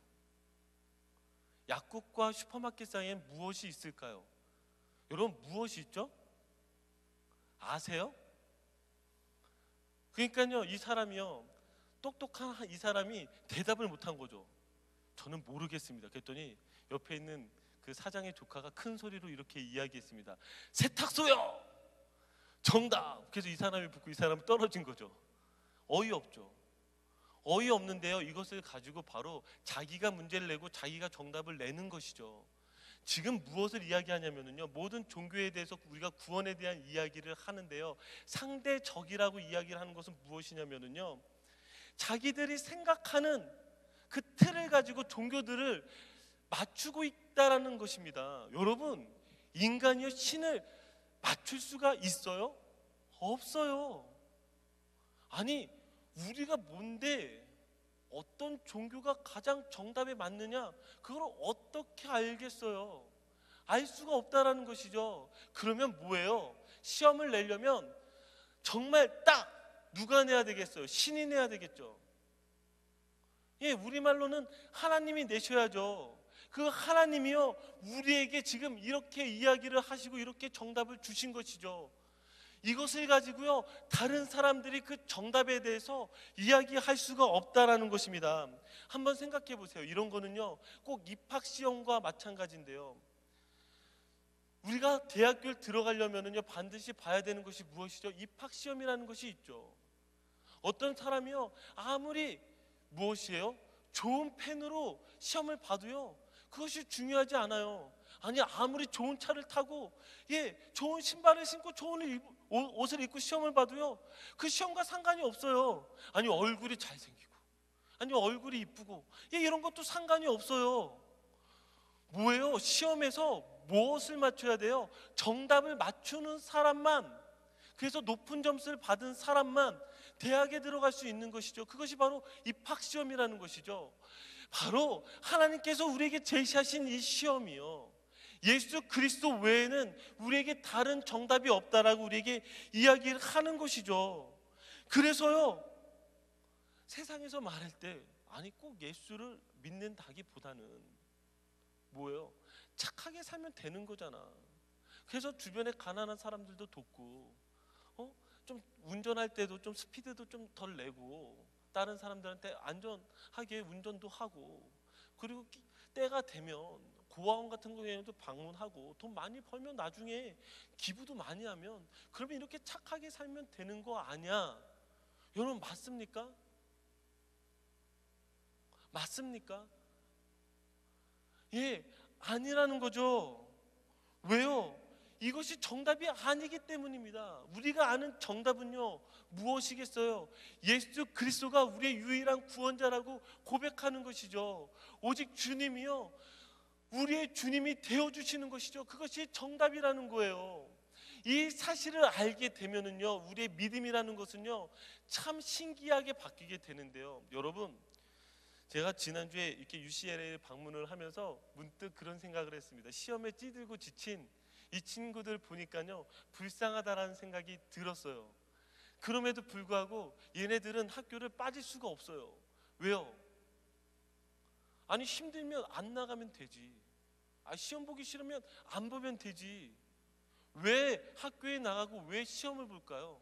약국과 슈퍼마켓 사이에는 무엇이 있을까요? 여러분, 무엇이 있죠? 아세요? 그러니까요, 이 사람이요, 똑똑한 이 사람이 대답을 못한 거죠. 저는 모르겠습니다. 그랬더니 옆에 있는 그 사장의 조카가 큰 소리로 이렇게 이야기했습니다. 세탁소요! 정답! 그래서 이 사람이 붙고 이 사람은 떨어진 거죠. 어이없죠. 어이없는데요, 이것을 가지고 바로 자기가 문제를 내고 자기가 정답을 내는 것이죠. 지금 무엇을 이야기하냐면요, 모든 종교에 대해서 우리가 구원에 대한 이야기를 하는데요, 상대적이라고 이야기를 하는 것은 무엇이냐면요, 자기들이 생각하는 그 틀을 가지고 종교들을 맞추고 있다라는 것입니다. 여러분, 인간이요, 신을 맞출 수가 있어요? 없어요. 아니, 우리가 뭔데 어떤 종교가 가장 정답에 맞느냐, 그걸 어떻게 알겠어요? 알 수가 없다라는 것이죠. 그러면 뭐예요? 시험을 내려면 정말 딱 누가 내야 되겠어요? 신이 내야 되겠죠. 우리말로는 하나님이 내셔야죠. 그 하나님이요, 우리에게 지금 이렇게 이야기를 하시고 이렇게 정답을 주신 것이죠. 이것을 가지고요, 다른 사람들이 그 정답에 대해서 이야기할 수가 없다라는 것입니다. 한번 생각해 보세요. 이런 거는요, 꼭 입학 시험과 마찬가지인데요, 우리가 대학교를 들어가려면요, 반드시 봐야 되는 것이 무엇이죠? 입학 시험이라는 것이 있죠. 어떤 사람이요, 아무리 무엇이에요? 좋은 펜으로 시험을 봐도요, 그것이 중요하지 않아요. 아니, 아무리 좋은 차를 타고 좋은 신발을 신고 좋은 옷을 입고 시험을 봐도요, 그 시험과 상관이 없어요. 아니, 얼굴이 잘생기고, 아니, 얼굴이 이쁘고, 이런 것도 상관이 없어요. 뭐예요? 시험에서 무엇을 맞춰야 돼요? 정답을 맞추는 사람만, 그래서 높은 점수를 받은 사람만 대학에 들어갈 수 있는 것이죠. 그것이 바로 입학시험이라는 것이죠. 바로 하나님께서 우리에게 제시하신 이 시험이요, 예수 그리스도 외에는 우리에게 다른 정답이 없다라고 우리에게 이야기를 하는 것이죠. 그래서요, 세상에서 말할 때 아니, 꼭 예수를 믿는다기보다는 뭐예요? 착하게 살면 되는 거잖아. 그래서 주변에 가난한 사람들도 돕고, 좀 운전할 때도 좀 스피드도 좀 덜 내고, 다른 사람들한테 안전하게 운전도 하고, 그리고 때가 되면 고아원 같은 경우에도 방문하고, 돈 많이 벌면 나중에 기부도 많이 하면, 그러면 이렇게 착하게 살면 되는 거 아니야? 여러분, 맞습니까? 맞습니까? 아니라는 거죠. 왜요? 이것이 정답이 아니기 때문입니다. 우리가 아는 정답은요, 무엇이겠어요? 예수 그리스도가 우리의 유일한 구원자라고 고백하는 것이죠. 오직 주님이요, 우리의 주님이 되어주시는 것이죠. 그것이 정답이라는 거예요. 이 사실을 알게 되면은요, 우리의 믿음이라는 것은요 참 신기하게 바뀌게 되는데요. 여러분, 제가 지난주에 이렇게 UCLA에 방문을 하면서 문득 그런 생각을 했습니다. 시험에 찌들고 지친 이 친구들 보니까요 불쌍하다라는 생각이 들었어요. 그럼에도 불구하고 얘네들은 학교를 빠질 수가 없어요. 왜요? 아니, 힘들면 안 나가면 되지. 시험 보기 싫으면 안 보면 되지. 왜 학교에 나가고 왜 시험을 볼까요?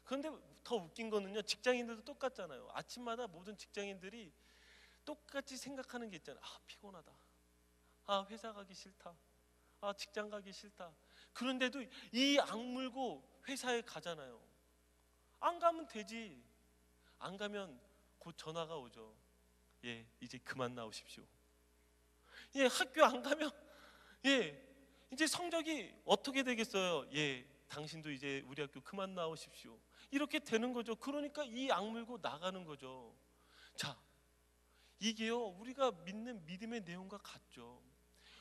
그런데 더 웃긴 거는요, 직장인들도 똑같잖아요. 아침마다 모든 직장인들이 똑같이 생각하는 게 있잖아요. 피곤하다. 회사 가기 싫다. 직장 가기 싫다. 그런데도 이 악물고 회사에 가잖아요. 안 가면 되지. 안 가면 곧 전화가 오죠. 이제 그만 나오십시오. 학교 안 가면 이제 성적이 어떻게 되겠어요? 당신도 이제 우리 학교 그만 나오십시오. 이렇게 되는 거죠. 그러니까 이 악물고 나가는 거죠. 자, 이게요 우리가 믿는 믿음의 내용과 같죠.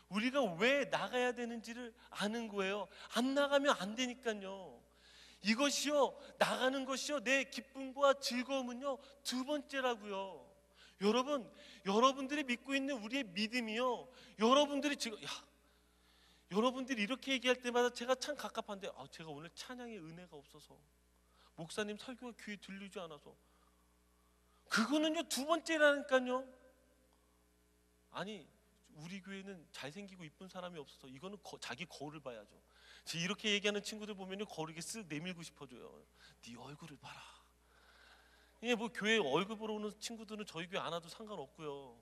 우리가 왜 나가야 되는지를 아는 거예요. 안 나가면 안 되니까요. 이것이요, 나가는 것이요, 내 기쁨과 즐거움은요 두 번째라고요. 여러분들이 믿고 있는 우리의 믿음이요, 여러분들이 지금 여러분들이 이렇게 얘기할 때마다 제가 참 갑갑한데, 제가 오늘 찬양의 은혜가 없어서, 목사님 설교가 귀에 들리지 않아서, 그거는요 두 번째라니까요. 아니, 우리 교회는 잘생기고 이쁜 사람이 없어서, 이거는 자기 거울을 봐야죠. 이렇게 얘기하는 친구들 보면요 거울 이렇게 쓱 내밀고 싶어져요. 네 얼굴을 봐라. 뭐 교회 얼굴 보러 오는 친구들은 저희 교회 안 와도 상관없고요.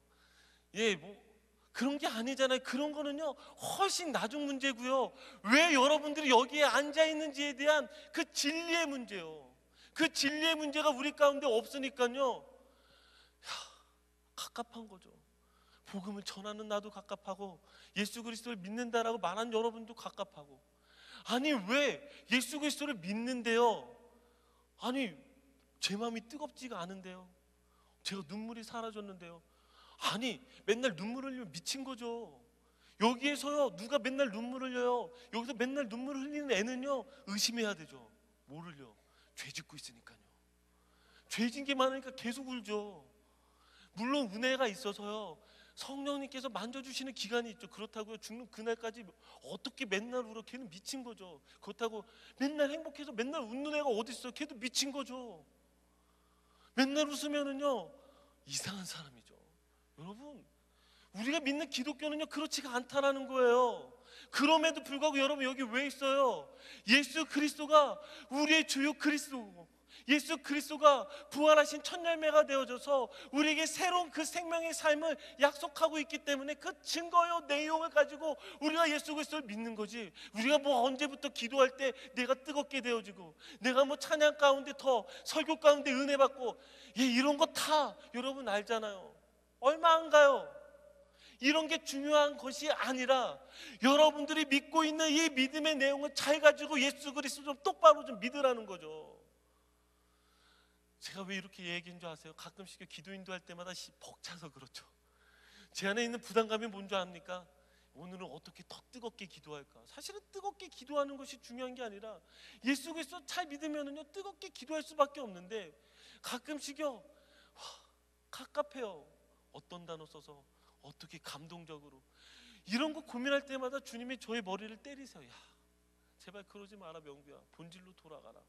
뭐 그런 게 아니잖아요. 그런 거는요 훨씬 나중 문제고요. 왜 여러분들이 여기에 앉아 있는지에 대한 그 진리의 문제요. 그 진리의 문제가 우리 가운데 없으니까요 갑갑한 거죠. 복음을 전하는 나도 갑갑하고, 예수 그리스도를 믿는다라고 말하는 여러분도 갑갑하고, 아니 왜 예수 그리스도를 믿는데요, 아니 제 마음이 뜨겁지가 않은데요, 제가 눈물이 사라졌는데요, 아니 맨날 눈물 흘리면 미친 거죠. 여기에서요 누가 맨날 눈물 흘려요? 여기서 맨날 눈물 흘리는 애는요 의심해야 되죠. 뭘 흘려? 죄 짓고 있으니까요. 죄 진 게 많으니까 계속 울죠. 물론 은혜가 있어서요 성령님께서 만져주시는 기간이 있죠. 그렇다고요 죽는 그날까지 어떻게 맨날 울어? 걔는 미친 거죠. 그렇다고 맨날 행복해서 맨날 웃는 애가 어디 있어요? 걔도 미친 거죠. 맨날 웃으면은요 이상한 사람이죠. 여러분, 우리가 믿는 기독교는요 그렇지가 않다라는 거예요. 그럼에도 불구하고 여러분 여기 왜 있어요? 예수 그리스도가 우리의 주요 그리스도고, 예수 그리스도가 부활하신 첫 열매가 되어져서 우리에게 새로운 그 생명의 삶을 약속하고 있기 때문에 그 증거요 내용을 가지고 우리가 예수 그리스도를 믿는 거지. 우리가 뭐 언제부터 기도할 때 내가 뜨겁게 되어지고, 내가 뭐 찬양 가운데 더 설교 가운데 은혜 받고, 이런 거 다 여러분 알잖아요. 얼마 안 가요. 이런 게 중요한 것이 아니라 여러분들이 믿고 있는 이 믿음의 내용을 잘 가지고 예수 그리스도 좀 똑바로 좀 믿으라는 거죠. 제가 왜 이렇게 얘기한 줄 아세요? 가끔씩 기도 인도할 때마다 벅차서 그렇죠. 제 안에 있는 부담감이 뭔지 압니까? 오늘은 어떻게 더 뜨겁게 기도할까? 사실은 뜨겁게 기도하는 것이 중요한 게 아니라 예수 그리스도 잘 믿으면은요 뜨겁게 기도할 수밖에 없는데, 가끔씩요 갑갑해요. 어떤 단어 써서 어떻게 감동적으로, 이런 거 고민할 때마다 주님이 저의 머리를 때리세요. 제발 그러지 마라 명구야, 본질로 돌아가라.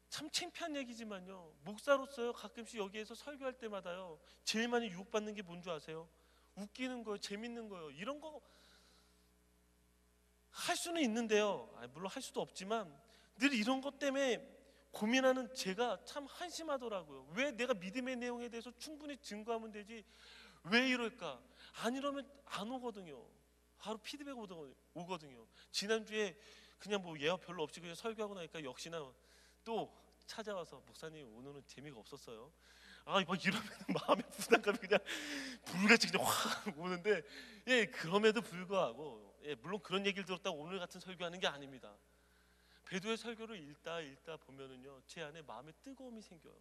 참 창피한 얘기지만요, 목사로서요 가끔씩 여기에서 설교할 때마다요 제일 많이 유혹받는 게 뭔지 아세요? 웃기는 거예요, 재밌는 거예요. 이런 거 할 수는 있는데요, 물론 할 수도 없지만 늘 이런 것 때문에 고민하는 제가 참 한심하더라고요. 왜 내가 믿음의 내용에 대해서 충분히 증거하면 되지 왜 이럴까? 안 이러면 안 오거든요. 바로 피드백 오거든요. 지난주에 그냥 뭐 예화 별로 없이 그냥 설교하고 나니까 역시나 또 찾아와서, 목사님 오늘은 재미가 없었어요. 막 이러면 마음의 부담감이 그냥 불같이 그냥 확 오는데, 그럼에도 불구하고 물론 그런 얘기를 들었다고 오늘 같은 설교하는 게 아닙니다. 베드로의 설교를 읽다 보면은요 제 안에 마음의 뜨거움이 생겨요.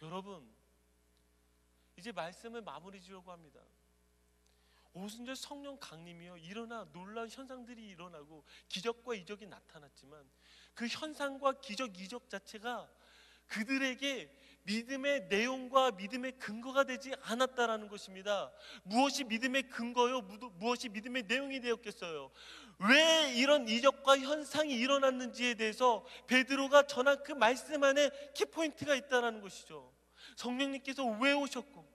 여러분, 이제 말씀을 마무리 지으려고 합니다. 오순절 성령 강림이요, 일어나 놀라운 현상들이 일어나고 기적과 이적이 나타났지만 그 현상과 기적, 이적 자체가 그들에게 믿음의 내용과 믿음의 근거가 되지 않았다라는 것입니다. 무엇이 믿음의 근거요? 무엇이 믿음의 내용이 되었겠어요? 왜 이런 이적과 현상이 일어났는지에 대해서 베드로가 전한 그 말씀 안에 키포인트가 있다는 것이죠. 성령님께서 왜 오셨고,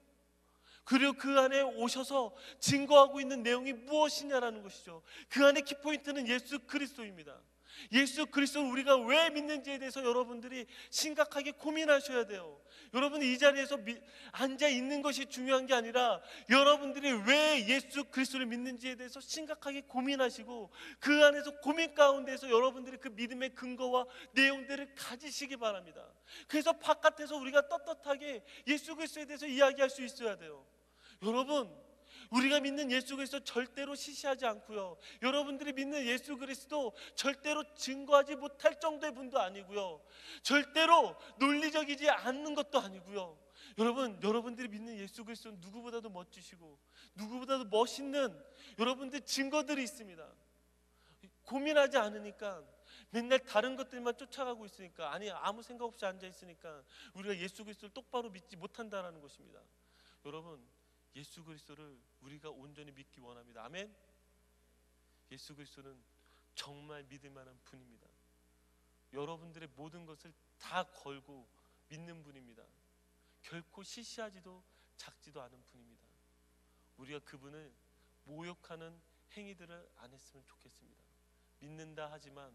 그리고 그 안에 오셔서 증거하고 있는 내용이 무엇이냐라는 것이죠. 그 안에 키포인트는 예수 그리스도입니다. 예수 그리스도를 우리가 왜 믿는지에 대해서 여러분들이 심각하게 고민하셔야 돼요. 여러분이 이 자리에서 앉아 있는 것이 중요한 게 아니라 여러분들이 왜 예수 그리스도를 믿는지에 대해서 심각하게 고민하시고 그 안에서 고민 가운데서 여러분들이 그 믿음의 근거와 내용들을 가지시기 바랍니다. 그래서 바깥에서 우리가 떳떳하게 예수 그리스도에 대해서 이야기할 수 있어야 돼요. 여러분, 우리가 믿는 예수 그리스도 절대로 시시하지 않고요, 여러분들이 믿는 예수 그리스도 절대로 증거하지 못할 정도의 분도 아니고요, 절대로 논리적이지 않는 것도 아니고요. 여러분들이 믿는 예수 그리스도는 누구보다도 멋지시고 누구보다도 멋있는 여러분들 증거들이 있습니다. 고민하지 않으니까, 맨날 다른 것들만 쫓아가고 있으니까, 아니 아무 생각 없이 앉아 있으니까 우리가 예수 그리스도를 똑바로 믿지 못한다라는 것입니다. 여러분, 예수 그리스도를 우리가 온전히 믿기 원합니다. 아멘. 예수 그리스도는 정말 믿을 만한 분입니다. 여러분들의 모든 것을 다 걸고 믿는 분입니다. 결코 시시하지도 작지도 않은 분입니다. 우리가 그분을 모욕하는 행위들을 안 했으면 좋겠습니다. 믿는다 하지만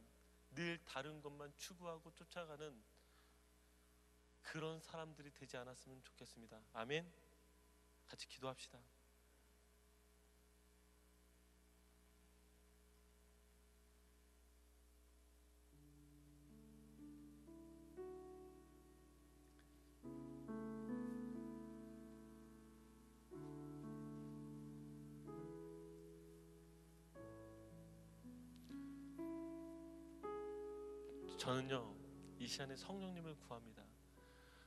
늘 다른 것만 추구하고 쫓아가는 그런 사람들이 되지 않았으면 좋겠습니다. 아멘. 같이 기도합시다. 저는요, 이 시간에 성령님을 구합니다.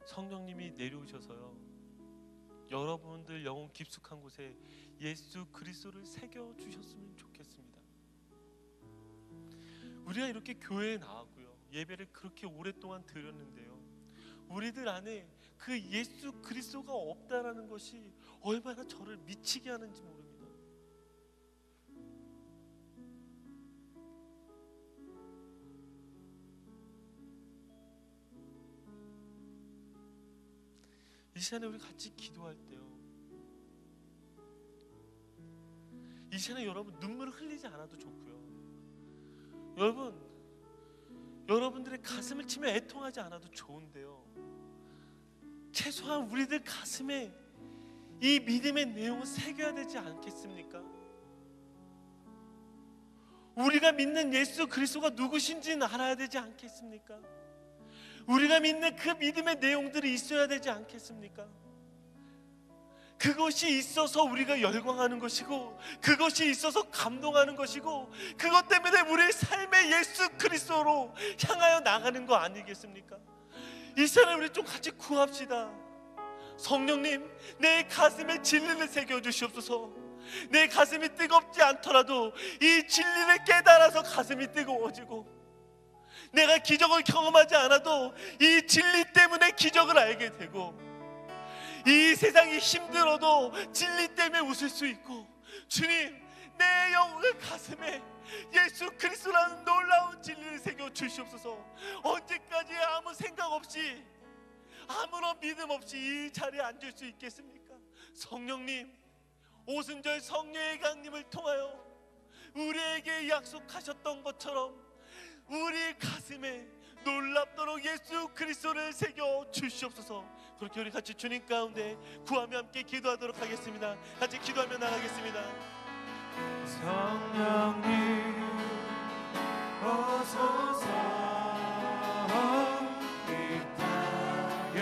성령님이 내려오셔서요, 여러분들 영혼 깊숙한 곳에 예수 그리스도를 새겨 주셨으면 좋겠습니다. 우리가 이렇게 교회에 나왔고요, 예배를 그렇게 오랫동안 드렸는데요, 우리들 안에 그 예수 그리스도가 없다라는 것이 얼마나 저를 미치게 하는지 모릅니다. 이 시간에 우리 같이 기도할 때요, 이 시간에 여러분 눈물을 흘리지 않아도 좋고요, 여러분들의 가슴을 치며 애통하지 않아도 좋은데요, 최소한 우리들 가슴에 이 믿음의 내용을 새겨야 되지 않겠습니까? 우리가 믿는 예수 그리스도가 누구신지는 알아야 되지 않겠습니까? 우리가 믿는 그 믿음의 내용들이 있어야 되지 않겠습니까? 그것이 있어서 우리가 열광하는 것이고, 그것이 있어서 감동하는 것이고, 그것 때문에 우리의 삶의 예수 그리스도로 향하여 나가는 거 아니겠습니까? 이 시간에 우리 좀 같이 구합시다. 성령님, 내 가슴에 진리를 새겨 주시옵소서. 내 가슴이 뜨겁지 않더라도 이 진리를 깨달아서 가슴이 뜨거워지고, 내가 기적을 경험하지 않아도 이 진리 때문에 기적을 알게 되고, 이 세상이 힘들어도 진리 때문에 웃을 수 있고, 주님, 내 영혼의 가슴에 예수 그리스도라는 놀라운 진리를 새겨 주시옵소서. 언제까지 아무 생각 없이, 아무런 믿음 없이 이 자리에 앉을 수 있겠습니까? 성령님, 오순절 성령의 강림을 통하여 우리에게 약속하셨던 것처럼 우리 가슴에 놀랍도록 예수 그리스도를 새겨 주시옵소서. 그렇게 우리 같이 주님 가운데 구하며 함께 기도하도록 하겠습니다. 같이 기도하며 나가겠습니다. 성령님 오소서, 이 땅에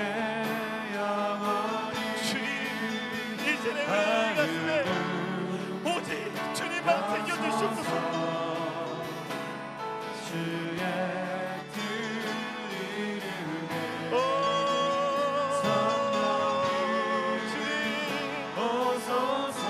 영원히 주님, 이제는 우리 가슴에 오직 주님만 새겨 주시옵소서. 오소서,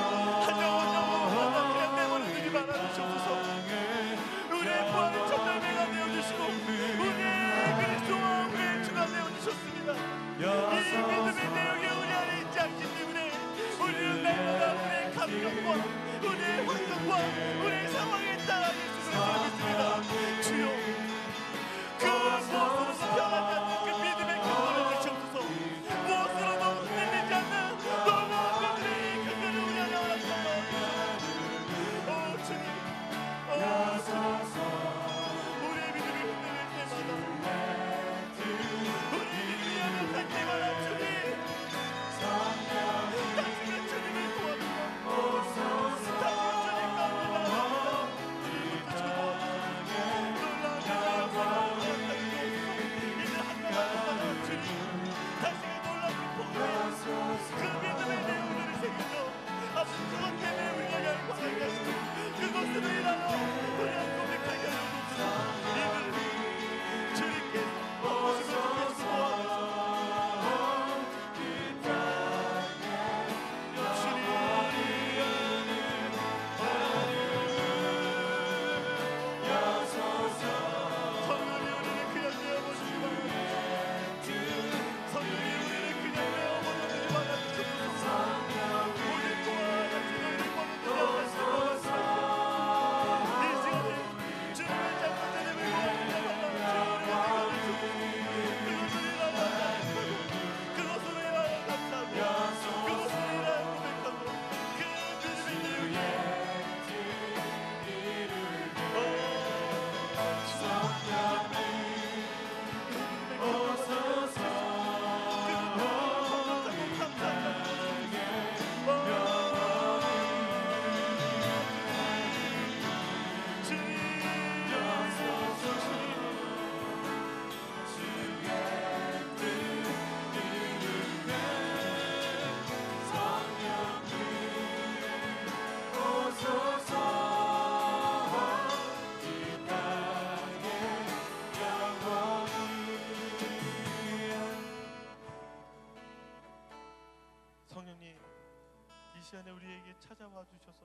시간에 우리에게 찾아와 주셔서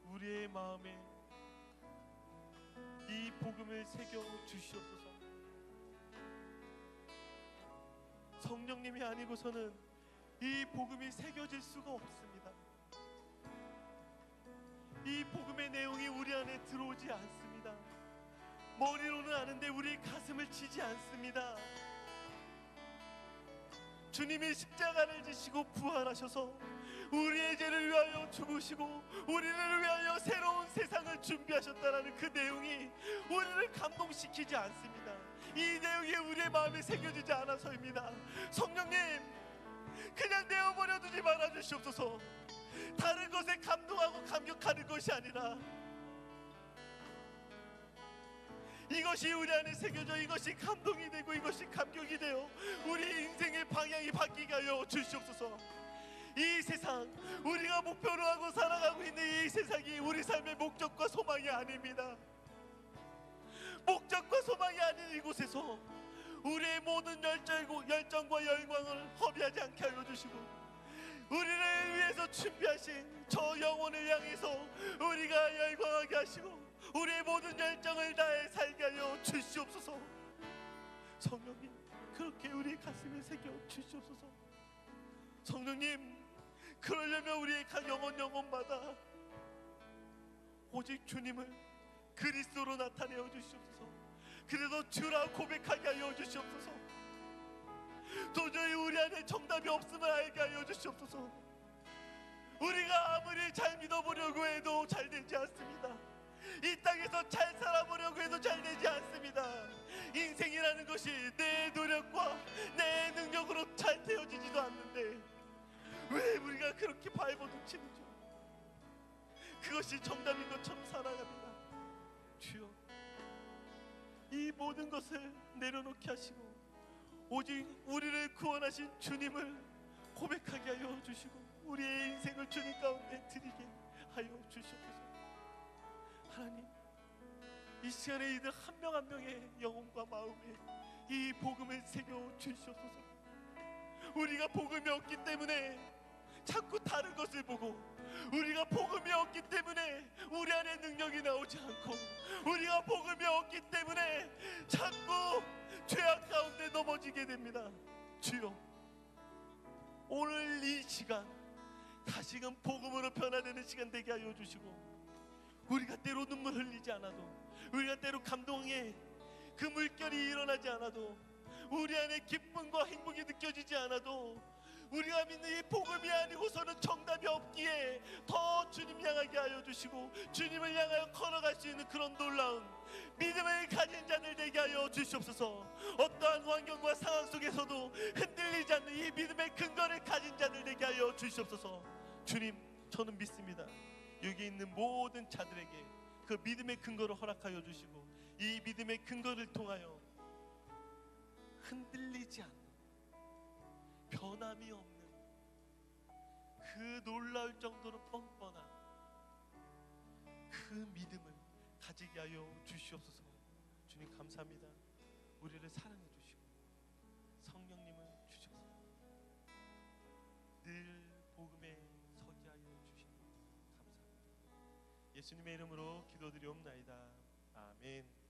우리의 마음에 이 복음을 새겨 주시옵소서. 성령님이 아니고서는 이 복음이 새겨질 수가 없습니다. 이 복음의 내용이 우리 안에 들어오지 않습니다. 머리로는 아는데 우리 가슴을 치지 않습니다. 주님이 십자가를 지시고 부활하셔서 우리의 죄를 위하여 죽으시고 우리를 위하여 새로운 세상을 준비하셨다라는 그 내용이 우리를 감동시키지 않습니다. 이 내용이 우리의 마음에 새겨지지 않아서입니다. 성령님, 그냥 내어버려 두지 말아 주시옵소서. 다른 것에 감동하고 감격하는 것이 아니라 이것이 우리 안에 새겨져 이것이 감동이 되고 이것이 감격이 되어 우리 인생의 방향이 바뀌게 하여 주시옵소서. 이 세상, 우리가 목표로 하고 살아가고 있는 이 세상이 우리 삶의 목적과 소망이 아닙니다. 목적과 소망이 아닌 이곳에서 우리의 모든 열정과 영광을 허비하지 않게 하여 주시고 우리를 위해서 준비하신 저 영혼을 향해서 우리가 열광하게 하시고 우리의 모든 열정을 다해 살게 하여 주시옵소서. 성령님, 그렇게 우리 가슴에 새겨 주시옵소서. 성령님, 그러려면 우리의 영혼마다 오직 주님을 그리스도로 나타내어 주시옵소서. 그래도 주라 고백하게 하여 주시옵소서. 도저히 우리 안에 정답이 없음을 알게 하여 주시옵소서. 우리가 아무리 잘 믿어보려고 해도 잘 되지 않습니다. 이 땅에서 잘 살아보려고 해도 잘 되지 않습니다. 인생이라는 것이 내 노력과 내 능력으로 잘 되어지지도 않는데 왜 우리가 그렇게 발버둥치는지, 그것이 정답인 것처럼 살아갑니다. 주여, 이 모든 것을 내려놓게 하시고 오직 우리를 구원하신 주님을 고백하게 하여 주시고 우리의 인생을 주님 가운데 드리게 하여 주시옵소서. 하나님, 이 시간에 이들 한 명 한 명의 영혼과 마음에 이 복음을 새겨 주시옵소서. 우리가 복음이 없기 때문에 자꾸 다른 것을 보고, 우리가 복음이 없기 때문에 우리 안에 능력이 나오지 않고, 우리가 복음이 없기 때문에 자꾸 죄악 가운데 넘어지게 됩니다. 주여, 오늘 이 시간 다시금 복음으로 변화되는 시간 되게 하여 주시고, 우리가 때로 눈물 흘리지 않아도, 우리가 때로 감동의 그 물결이 일어나지 않아도, 우리 안에 기쁨과 행복이 느껴지지 않아도, 우리가 믿는 이 복음이 아니고서는 정답이 없기에 더 주님 향하게 하여 주시고 주님을 향하여 걸어갈 수 있는 그런 놀라운 믿음을 가진 자들 되게 하여 주시옵소서. 어떠한 환경과 상황 속에서도 흔들리지 않는 이 믿음의 근거를 가진 자들 되게 하여 주시옵소서. 주님, 저는 믿습니다. 여기 있는 모든 자들에게 그 믿음의 근거를 허락하여 주시고 이 믿음의 근거를 통하여 흔들리지 않는, 변함이 없는 그 놀라울 정도로 뻔뻔한 그 믿음을 가지게 하여 주시옵소서. 주님 감사합니다. 우리를 사랑해 주시고 성령님을 주셔서 늘 복음에 서게 하여 주시니 감사합니다. 예수님의 이름으로 기도드리옵나이다. 아멘.